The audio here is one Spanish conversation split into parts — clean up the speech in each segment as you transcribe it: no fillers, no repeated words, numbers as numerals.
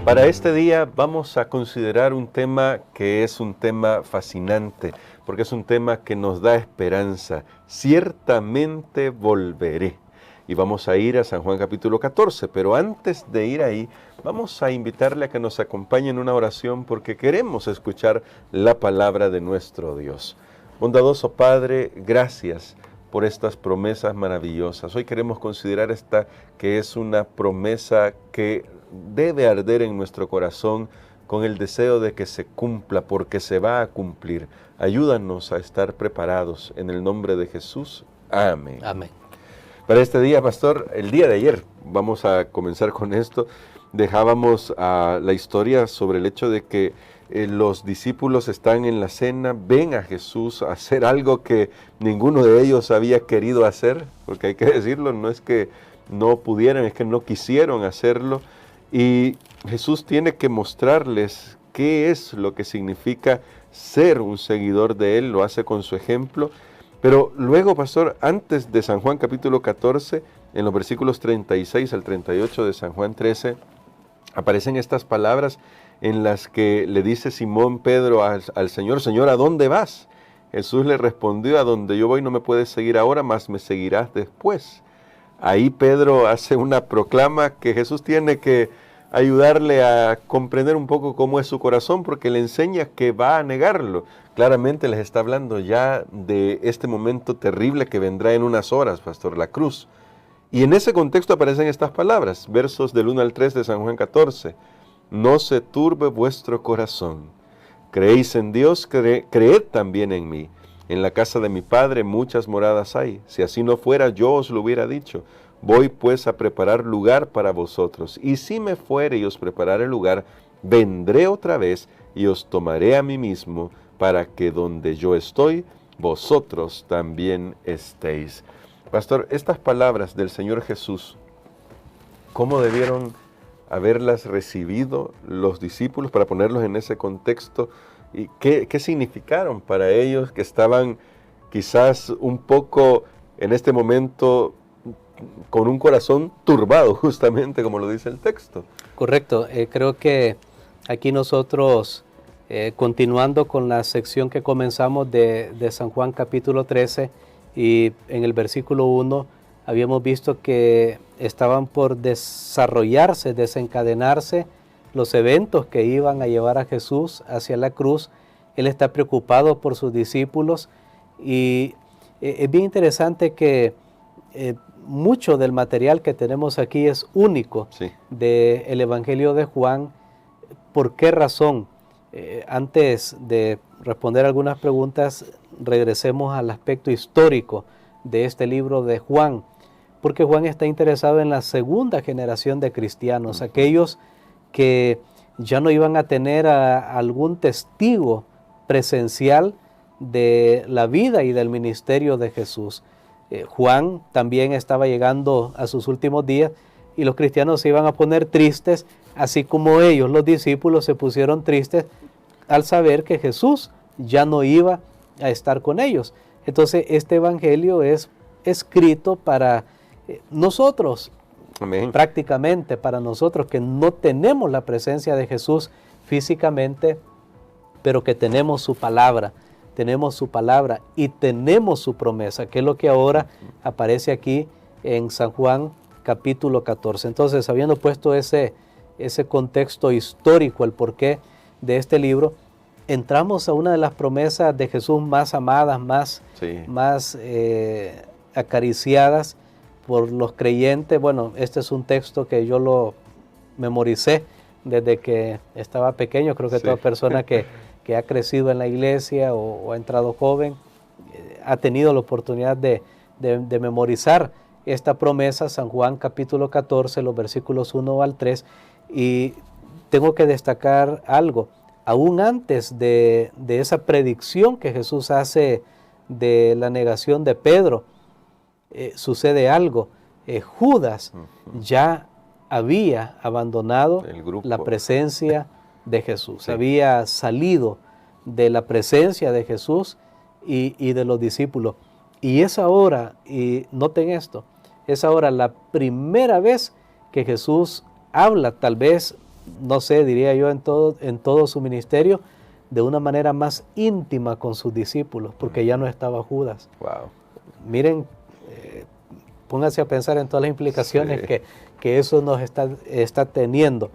Para este día vamos a considerar un tema que es un tema fascinante, porque es un tema que nos da esperanza. Ciertamente volveré. Y vamos a ir a San Juan capítulo 14, pero antes de ir ahí, vamos a invitarle a que nos acompañe en una oración porque queremos escuchar la palabra de nuestro Dios. Bondadoso Padre, gracias por estas promesas maravillosas. Hoy queremos considerar esta que es una promesa que debe arder en nuestro corazón con el deseo de que se cumpla, porque se va a cumplir. Ayúdanos a estar preparados en el nombre de Jesús. Amén. Amén. Para este día, pastor, el día de ayer, vamos a comenzar con esto, dejábamos la historia sobre el hecho de que los discípulos están en la cena, ven a Jesús hacer algo que ninguno de ellos había querido hacer, porque hay que decirlo, no es que no pudieran, es que no quisieron hacerlo, y Jesús tiene que mostrarles qué es lo que significa ser un seguidor de Él, lo hace con su ejemplo. Pero luego, pastor, antes de San Juan capítulo 14, en los versículos 36 al 38 de San Juan 13, aparecen estas palabras en las que le dice Simón Pedro al Señor, Señor, ¿a dónde vas? Jesús le respondió, a donde yo voy no me puedes seguir ahora, mas me seguirás después. Ahí Pedro hace una proclama que Jesús tiene que ayudarle a comprender un poco cómo es su corazón, porque le enseña que va a negarlo. Claramente les está hablando ya de este momento terrible que vendrá en unas horas, pastor, la cruz. Y en ese contexto aparecen estas palabras, versos del 1 al 3 de San Juan 14. No se turbe vuestro corazón. Creéis en Dios, creed también en mí. En la casa de mi Padre muchas moradas hay. Si así no fuera, yo os lo hubiera dicho. Voy pues a preparar lugar para vosotros. Y si me fuere y os preparare lugar, vendré otra vez y os tomaré a mí mismo, para que donde yo estoy, vosotros también estéis. Pastor, estas palabras del Señor Jesús, ¿cómo debieron haberlas recibido los discípulos para ponerlos en ese contexto? ¿Y qué significaron para ellos que estaban quizás un poco en este momento con un corazón turbado, justamente como lo dice el texto? Correcto. Creo que aquí nosotros, continuando con la sección que comenzamos de San Juan capítulo 13, y en el versículo 1 habíamos visto que estaban por desarrollarse, desencadenarse los eventos que iban a llevar a Jesús hacia la cruz. Él está preocupado por sus discípulos y es bien interesante que mucho del material que tenemos aquí es único, sí, del Evangelio de Juan. ¿Por qué razón? Antes de responder algunas preguntas, regresemos al aspecto histórico de este libro de Juan, porque Juan está interesado en la segunda generación de cristianos, aquellos que ya no iban a tener algún testigo presencial de la vida y del ministerio de Jesús. Juan también estaba llegando a sus últimos días y los cristianos se iban a poner tristes, así como ellos, los discípulos, se pusieron tristes al saber que Jesús ya no iba a estar con ellos. Entonces este evangelio es escrito para nosotros, amén, prácticamente para nosotros que no tenemos la presencia de Jesús físicamente, pero que tenemos su palabra y tenemos su promesa, que es lo que ahora aparece aquí en San Juan capítulo 14. Entonces, habiendo puesto ese contexto histórico, el porqué de este libro, entramos a una de las promesas de Jesús más amadas, más acariciadas por los creyentes. Bueno, este es un texto que yo lo memoricé desde que estaba pequeño. Creo que toda persona que ha crecido en la iglesia o ha entrado joven ha tenido la oportunidad de memorizar esta promesa, San Juan capítulo 14, los versículos 1 al 3, y tengo que destacar algo. Aún antes de esa predicción que Jesús hace de la negación de Pedro, sucede algo. Judas ya había abandonado la presencia de Jesús, había salido de la presencia de Jesús y de los discípulos. Y es ahora, y noten esto, es ahora la primera vez que Jesús habla, tal vez no sé, diría yo en todo su ministerio, de una manera más íntima con sus discípulos, porque ya no estaba Judas. Wow. Miren, pónganse a pensar en todas las implicaciones que eso nos está teniendo.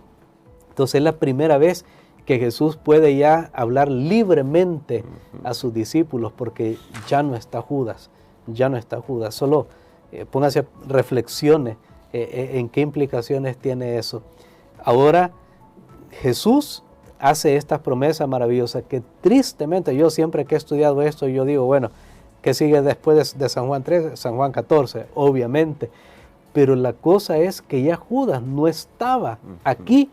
Entonces es la primera vez que Jesús puede ya hablar libremente a sus discípulos, porque ya no está Judas, ya no está Judas. Solo pónganse, reflexiones en qué implicaciones tiene eso. Ahora Jesús hace esta promesa maravillosa que tristemente, yo siempre que he estudiado esto, yo digo, bueno, ¿qué sigue después de San Juan 13? San Juan 14, obviamente. Pero la cosa es que ya Judas no estaba aquí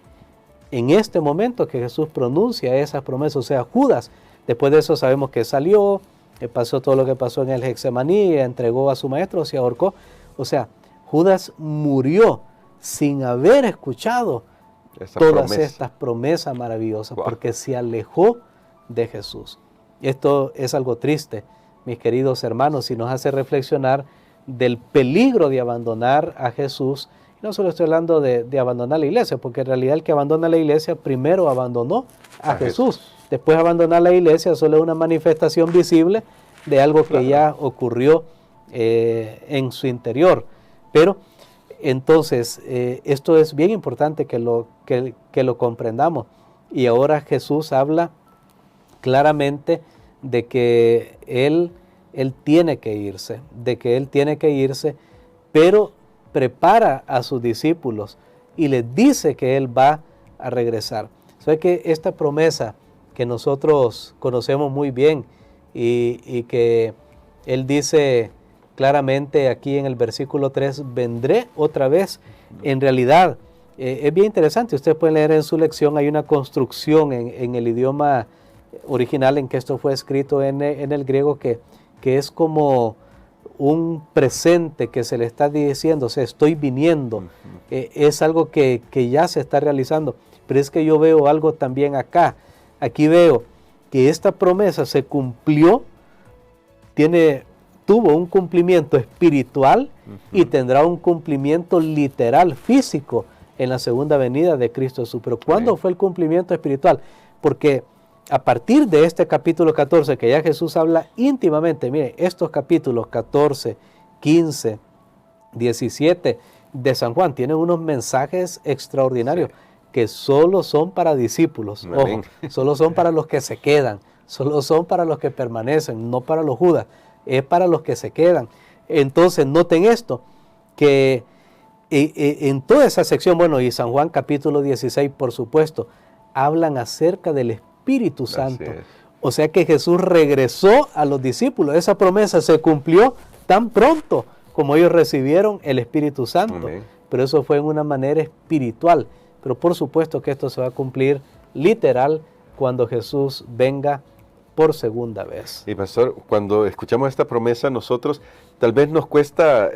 en este momento que Jesús pronuncia esa promesa. O sea, Judas, después de eso sabemos que salió, pasó todo lo que pasó en el Getsemaní, entregó a su maestro, se ahorcó. O sea, Judas murió sin haber escuchado todas estas promesas maravillosas, porque se alejó de Jesús. Esto es algo triste, mis queridos hermanos, y nos hace reflexionar del peligro de abandonar a Jesús. Y no solo estoy hablando de abandonar la iglesia, porque en realidad el que abandona la iglesia primero abandonó a Jesús. Después abandonar la iglesia solo es una manifestación visible de algo que ya ocurrió en su interior. Pero entonces, esto es bien importante que lo comprendamos. Y ahora Jesús habla claramente de que Él tiene que irse, pero prepara a sus discípulos y les dice que Él va a regresar. O sea que esta promesa que nosotros conocemos muy bien y que Él dice claramente aquí en el versículo 3, vendré otra vez. En realidad, es bien interesante. Ustedes pueden leer en su lección, hay una construcción en el idioma original en que esto fue escrito en el griego que es como un presente que se le está diciendo, o sea, estoy viniendo. Es algo que ya se está realizando. Pero es que yo veo algo también acá. Aquí veo que esta promesa se cumplió, tuvo un cumplimiento espiritual y tendrá un cumplimiento literal, físico, en la segunda venida de Cristo Jesús. Pero ¿cuándo fue el cumplimiento espiritual? Porque a partir de este capítulo 14, que ya Jesús habla íntimamente, mire, estos capítulos 14, 15, 17 de San Juan tienen unos mensajes extraordinarios que solo son para discípulos. Ojo, solo son para los que se quedan, solo son para los que permanecen, no para los Judas. Es para los que se quedan. Entonces, noten esto, que en toda esa sección, bueno, y San Juan capítulo 16, por supuesto, hablan acerca del Espíritu Santo. O sea que Jesús regresó a los discípulos. Esa promesa se cumplió tan pronto como ellos recibieron el Espíritu Santo. Pero eso fue en una manera espiritual. Pero por supuesto que esto se va a cumplir literal cuando Jesús venga por segunda vez. Y pastor, cuando escuchamos esta promesa, nosotros tal vez nos cuesta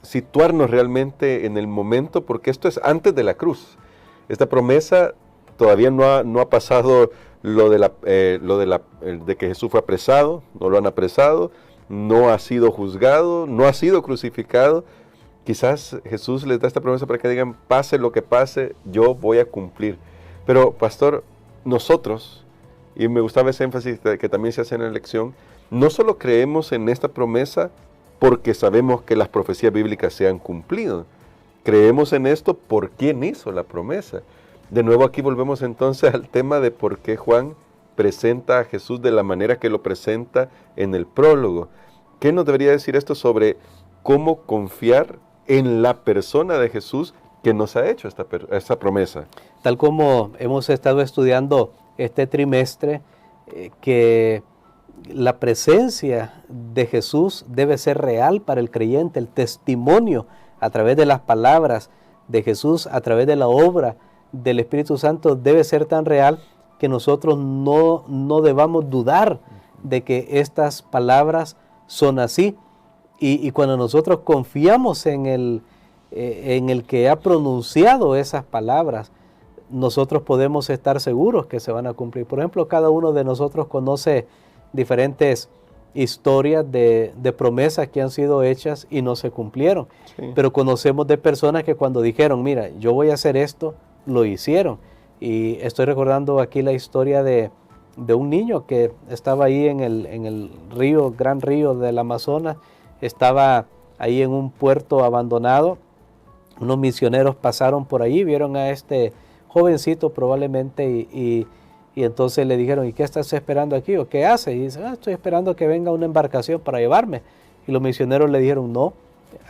situarnos realmente en el momento, porque esto es antes de la cruz. Esta promesa todavía no ha pasado de que Jesús fue apresado, no lo han apresado, no ha sido juzgado, no ha sido crucificado. Quizás Jesús les da esta promesa para que digan, pase lo que pase, yo voy a cumplir. Pero pastor, nosotros, y me gustaba ese énfasis que también se hace en la lección, no solo creemos en esta promesa porque sabemos que las profecías bíblicas se han cumplido, creemos en esto por quién hizo la promesa. De nuevo aquí volvemos entonces al tema de por qué Juan presenta a Jesús de la manera que lo presenta en el prólogo. ¿Qué nos debería decir esto sobre cómo confiar en la persona de Jesús que nos ha hecho esta promesa? Tal como hemos estado estudiando este trimestre, que la presencia de Jesús debe ser real para el creyente, el testimonio a través de las palabras de Jesús, a través de la obra del Espíritu Santo debe ser tan real que nosotros no debamos dudar de que estas palabras son así. Y cuando nosotros confiamos en el que ha pronunciado esas palabras, nosotros podemos estar seguros que se van a cumplir. Por ejemplo, cada uno de nosotros conoce diferentes historias de promesas que han sido hechas y no se cumplieron. Sí. Pero conocemos de personas que cuando dijeron, mira, yo voy a hacer esto, lo hicieron. Y estoy recordando aquí la historia de un niño que estaba ahí en el río, gran río del Amazonas, estaba ahí en un puerto abandonado. Unos misioneros pasaron por allí, vieron a este jovencito probablemente y entonces le dijeron, ¿y qué estás esperando aquí o qué hace? Y dice, estoy esperando que venga una embarcación para llevarme. Y los misioneros le dijeron, no,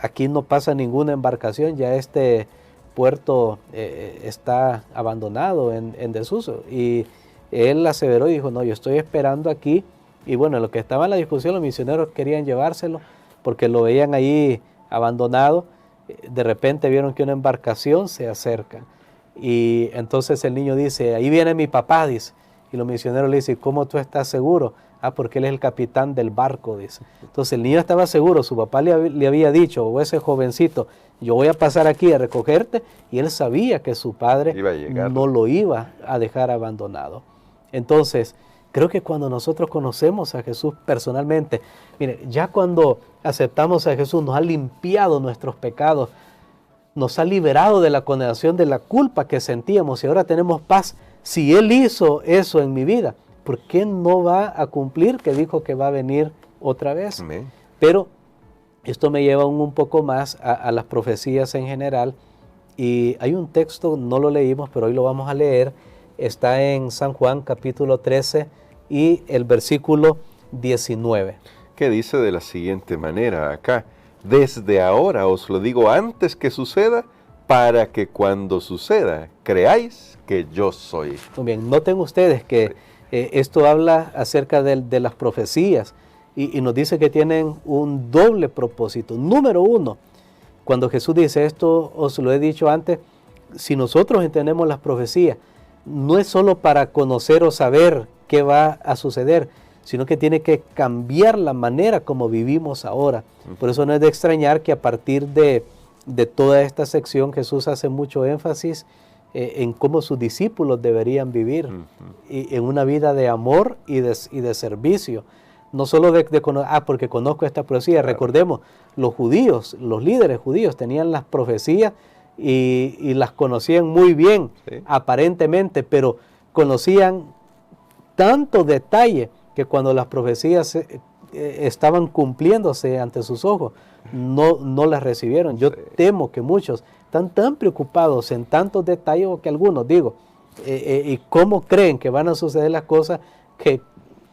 aquí no pasa ninguna embarcación, ya este puerto está abandonado, en desuso. Y él aseveró y dijo, no, yo estoy esperando aquí. Y bueno, en lo que estaba en la discusión, los misioneros querían llevárselo porque lo veían ahí abandonado. De repente vieron que una embarcación se acerca. Y entonces el niño dice, ahí viene mi papá, dice. Y los misioneros le dicen, ¿cómo tú estás seguro? Porque él es el capitán del barco, dice. Entonces el niño estaba seguro, su papá le había dicho, o ese jovencito, yo voy a pasar aquí a recogerte, y él sabía que su padre no lo iba a dejar abandonado. Entonces, creo que cuando nosotros conocemos a Jesús personalmente, mire, ya cuando aceptamos a Jesús, nos ha limpiado nuestros pecados, nos ha liberado de la condenación, de la culpa que sentíamos, y ahora tenemos paz. Si Él hizo eso en mi vida, ¿por qué no va a cumplir que dijo que va a venir otra vez? Amén. Pero esto me lleva un poco más a las profecías en general, y hay un texto, no lo leímos, pero hoy lo vamos a leer, está en San Juan capítulo 13 y el versículo 19. Que dice de la siguiente manera acá, desde ahora os lo digo antes que suceda, para que cuando suceda creáis que yo soy. Muy bien, noten ustedes que esto habla acerca de las profecías y nos dice que tienen un doble propósito. Número uno, cuando Jesús dice esto, os lo he dicho antes, si nosotros entendemos las profecías, no es solo para conocer o saber qué va a suceder, sino que tiene que cambiar la manera como vivimos ahora. Por eso no es de extrañar que a partir de toda esta sección Jesús hace mucho énfasis en cómo sus discípulos deberían vivir y en una vida de amor y de servicio. No solo porque conozco esta profecía. Claro. Recordemos, los judíos, los líderes judíos tenían las profecías y las conocían muy bien, sí, aparentemente, pero conocían tanto detalle que cuando las profecías estaban cumpliéndose ante sus ojos, no las recibieron. Yo temo que muchos están tan preocupados en tantos detalles, o que algunos, y cómo creen que van a suceder las cosas, que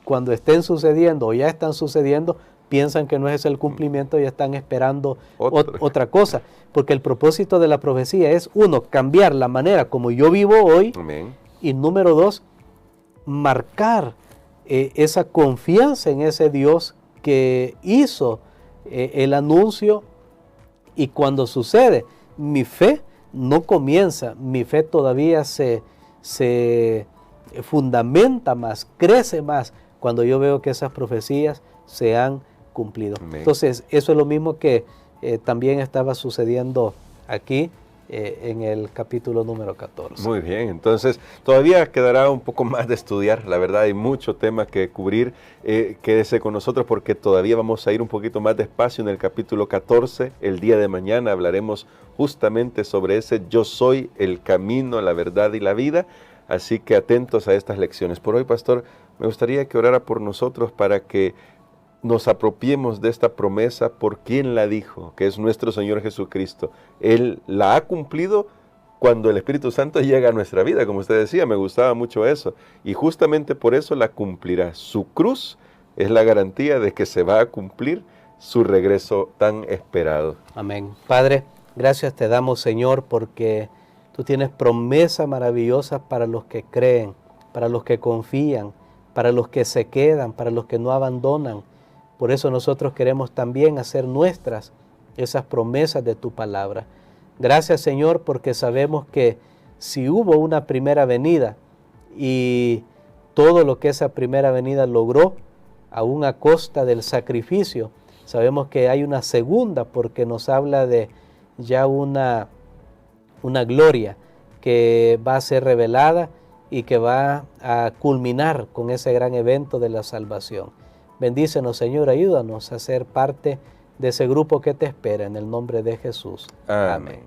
cuando estén sucediendo o ya están sucediendo, piensan que no es el cumplimiento y están esperando otra cosa. Porque el propósito de la profecía es, uno, cambiar la manera como yo vivo hoy. Amén. Y número dos, marcar esa confianza en ese Dios que hizo el anuncio, y cuando sucede, mi fe no comienza, mi fe todavía se fundamenta más, crece más cuando yo veo que esas profecías se han cumplido. Amén. Entonces, eso es lo mismo que también estaba sucediendo aquí en el capítulo número 14. Muy bien, entonces todavía quedará un poco más de estudiar, la verdad hay mucho tema que cubrir. Quédese con nosotros porque todavía vamos a ir un poquito más despacio en el capítulo 14. El día de mañana hablaremos justamente sobre ese yo soy el camino, la verdad y la vida. Así que atentos a estas lecciones. Por hoy, pastor, me gustaría que orara por nosotros para que nos apropiemos de esta promesa por quien la dijo, que es nuestro Señor Jesucristo. Él la ha cumplido cuando el Espíritu Santo llega a nuestra vida, como usted decía, me gustaba mucho eso. Y justamente por eso la cumplirá. Su cruz es la garantía de que se va a cumplir su regreso tan esperado. Amén. Padre, gracias te damos, Señor, porque tú tienes promesas maravillosas para los que creen, para los que confían, para los que se quedan, para los que no abandonan. Por eso nosotros queremos también hacer nuestras esas promesas de tu palabra. Gracias, Señor, porque sabemos que si hubo una primera venida y todo lo que esa primera venida logró, aún a costa del sacrificio, sabemos que hay una segunda, porque nos habla de ya una gloria que va a ser revelada y que va a culminar con ese gran evento de la salvación. Bendícenos, Señor, ayúdanos a ser parte de ese grupo que te espera, en el nombre de Jesús. Amén.